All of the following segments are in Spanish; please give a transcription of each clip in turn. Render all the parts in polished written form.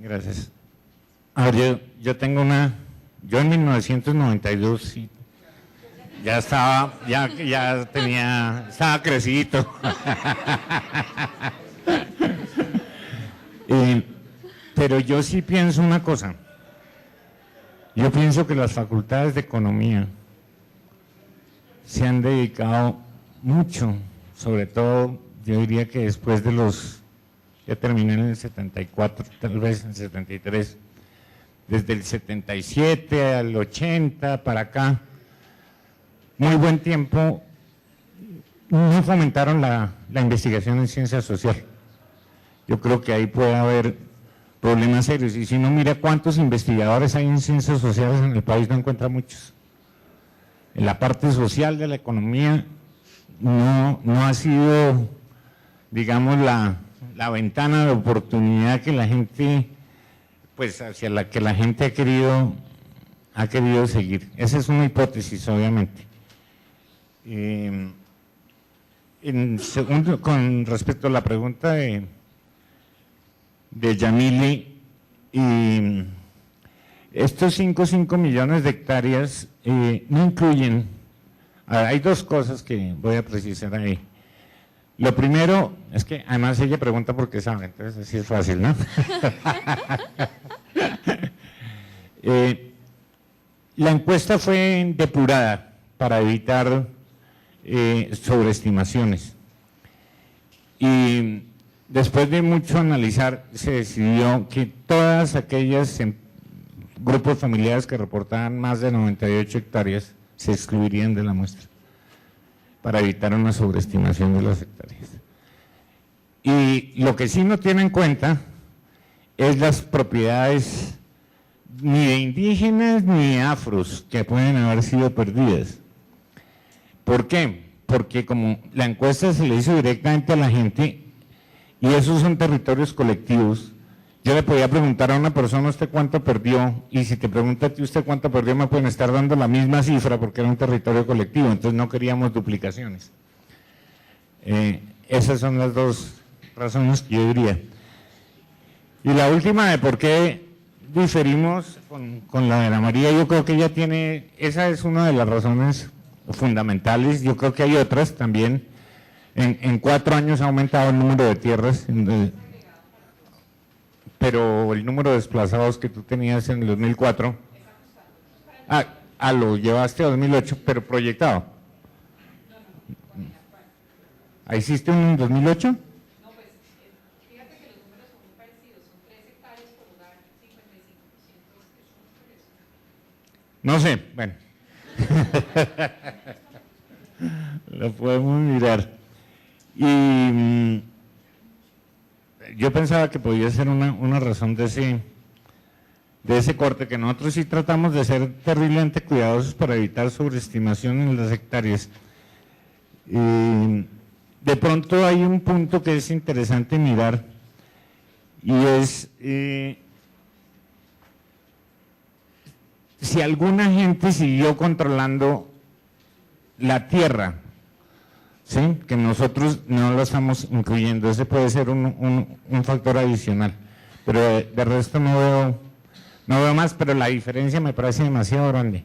Gracias. A ver, yo tengo yo en 1992 sí, ya estaba, estaba crecidito. Pero yo sí pienso una cosa. Yo pienso que las facultades de economía se han dedicado mucho, sobre todo, yo diría que después de ya terminé en el 74, tal vez en el 73, desde el 77 al 80 para acá, muy buen tiempo, no fomentaron la investigación en ciencia social. Yo creo que ahí puede haber problemas serios, y si uno mira cuántos investigadores hay en ciencias sociales en el país, no encuentra muchos. En la parte social de la economía no ha sido, digamos, la ventana de oportunidad que la gente, pues hacia la que la gente ha querido seguir. Esa es una hipótesis, obviamente. En segundo, con respecto a la pregunta de Yamile, estos 5 millones de hectáreas no incluyen, hay dos cosas que voy a precisar ahí. Lo primero es que, además ella pregunta por qué sabe, entonces así es fácil, ¿no? La encuesta fue depurada para evitar sobreestimaciones, y después de mucho analizar se decidió que todas aquellas grupos familiares que reportaban más de 98 hectáreas se excluirían de la muestra para evitar una sobreestimación de las hectáreas. Y lo que sí no tiene en cuenta es las propiedades ni de indígenas ni de afros que pueden haber sido perdidas. ¿Por qué? Porque como la encuesta se le hizo directamente a la gente y esos son territorios colectivos, yo le podía preguntar a una persona usted cuánto perdió, y si te pregunta a ti usted cuánto perdió, me pueden estar dando la misma cifra porque era un territorio colectivo, entonces no queríamos duplicaciones. Esas son las dos razones que yo diría. Y la última de por qué diferimos con la de Ana María, yo creo que ella esa es una de las razones fundamentales. Yo creo que hay otras también. En 4 años ha aumentado el número de tierras, pero el número de desplazados que tú tenías en el 2004, lo llevaste a 2008, pero proyectado. ¿Ahí hiciste un 2008? No, pues fíjate que los números son muy parecidos, son 3 hectáreas por hogar, 55%. No sé, bueno. Lo podemos mirar. Y yo pensaba que podía ser una razón de ese corte, que nosotros sí tratamos de ser terriblemente cuidadosos para evitar sobreestimación en las hectáreas. De pronto hay un punto que es interesante mirar, y es si alguna gente siguió controlando la tierra, ¿sí? Que nosotros no lo estamos incluyendo. Ese puede ser un factor adicional, pero de resto no veo más, pero la diferencia me parece demasiado grande.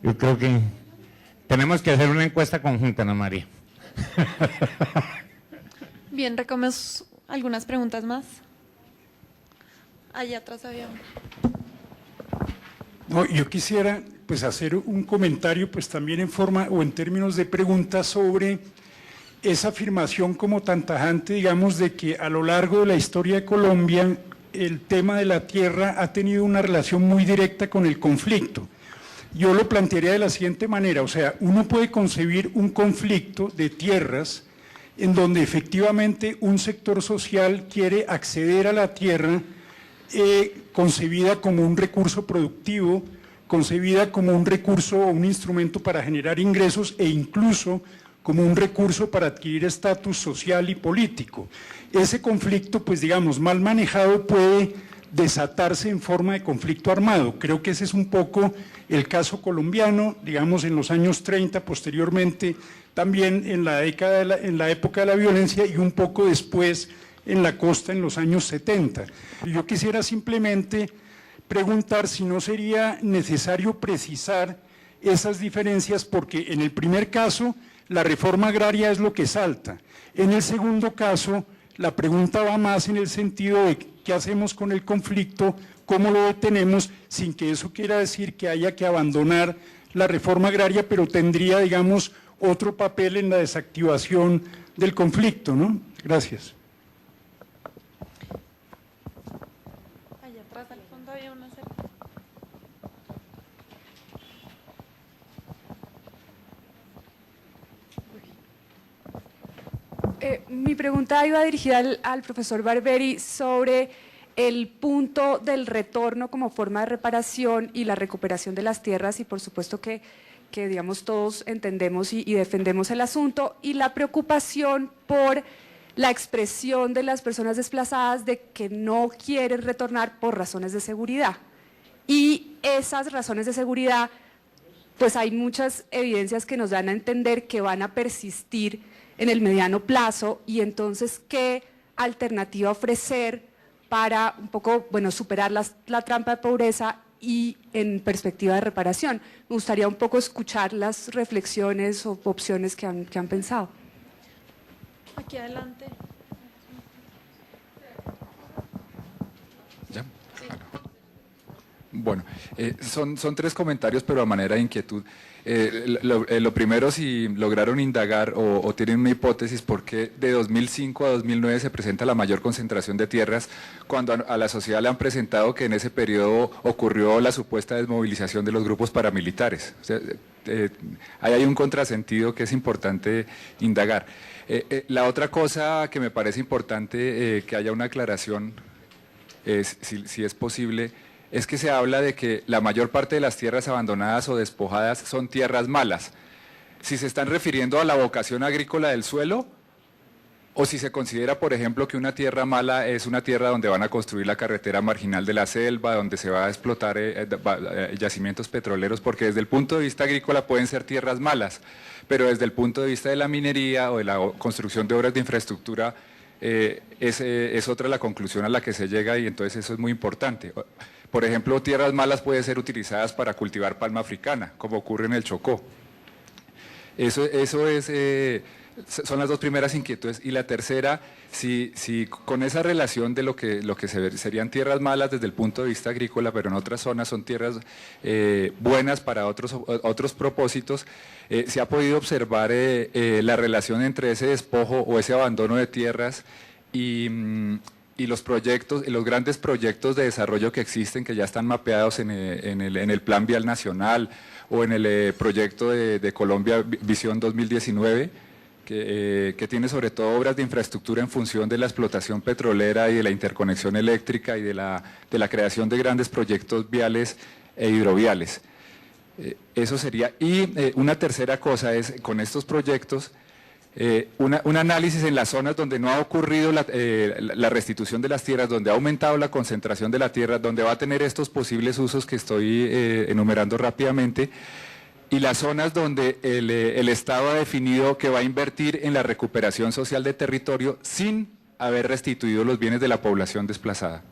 Yo creo que tenemos que hacer una encuesta conjunta, Ana María. Bien, recogemos algunas preguntas más. Allá atrás había una. No, yo quisiera pues hacer un comentario pues también en forma o en términos de pregunta sobre esa afirmación como tan tajante, digamos, de que a lo largo de la historia de Colombia el tema de la tierra ha tenido una relación muy directa con el conflicto. Yo lo plantearía de la siguiente manera, o sea, uno puede concebir un conflicto de tierras en donde efectivamente un sector social quiere acceder a la tierra concebida como un recurso productivo, concebida como un recurso o un instrumento para generar ingresos e incluso como un recurso para adquirir estatus social y político. Ese conflicto, pues digamos, mal manejado puede desatarse en forma de conflicto armado. Creo que ese es un poco el caso colombiano, digamos en los años 30, posteriormente también en la época de la violencia y un poco después en la costa en los años 70. Yo quisiera simplemente preguntar si no sería necesario precisar esas diferencias, porque en el primer caso la reforma agraria es lo que salta. En el segundo caso, la pregunta va más en el sentido de qué hacemos con el conflicto, cómo lo detenemos, sin que eso quiera decir que haya que abandonar la reforma agraria, pero tendría, digamos, otro papel en la desactivación del conflicto, ¿no? Gracias. Allá atrás al fondo había una cerca. Mi pregunta iba dirigida al profesor Barberi sobre el punto del retorno como forma de reparación y la recuperación de las tierras, y por supuesto que digamos todos entendemos y defendemos el asunto, y la preocupación por la expresión de las personas desplazadas de que no quieren retornar por razones de seguridad. Y esas razones de seguridad, pues hay muchas evidencias que nos dan a entender que van a persistir en el mediano plazo, y entonces, ¿qué alternativa ofrecer para un poco, bueno, superar la trampa de pobreza y en perspectiva de reparación? Me gustaría un poco escuchar las reflexiones o opciones que han pensado. Aquí adelante. ¿Ya? Bueno, son tres comentarios, pero a manera de inquietud. Lo primero, si lograron indagar o tienen una hipótesis por qué de 2005 a 2009 se presenta la mayor concentración de tierras, cuando a la sociedad le han presentado que en ese periodo ocurrió la supuesta desmovilización de los grupos paramilitares. O sea, ahí hay un contrasentido que es importante indagar. La otra cosa que me parece importante que haya una aclaración, si es posible, es que se habla de que la mayor parte de las tierras abandonadas o despojadas son tierras malas. Si se están refiriendo a la vocación agrícola del suelo, o si se considera, por ejemplo, que una tierra mala es una tierra donde van a construir la carretera marginal de la selva, donde se va a explotar yacimientos petroleros, porque desde el punto de vista agrícola pueden ser tierras malas, pero desde el punto de vista de la minería o de la construcción de obras de infraestructura, es otra la conclusión a la que se llega, y entonces eso es muy importante. Por ejemplo, tierras malas pueden ser utilizadas para cultivar palma africana, como ocurre en el Chocó. Son las dos primeras inquietudes. Y la tercera, si con esa relación de lo que serían tierras malas desde el punto de vista agrícola, pero en otras zonas son tierras buenas para otros propósitos, se ha podido observar la relación entre ese despojo o ese abandono de tierras y los proyectos, los grandes proyectos de desarrollo que existen, que ya están mapeados en el Plan Vial Nacional o en el proyecto de Colombia Visión 2019, que tiene sobre todo obras de infraestructura en función de la explotación petrolera y de la interconexión eléctrica y de la creación de grandes proyectos viales e hidroviales. Eso sería. Y una tercera cosa es, con estos proyectos, un análisis en las zonas donde no ha ocurrido la restitución de las tierras, donde ha aumentado la concentración de la tierra, donde va a tener estos posibles usos que estoy enumerando rápidamente, y las zonas donde el Estado ha definido que va a invertir en la recuperación social de territorio sin haber restituido los bienes de la población desplazada.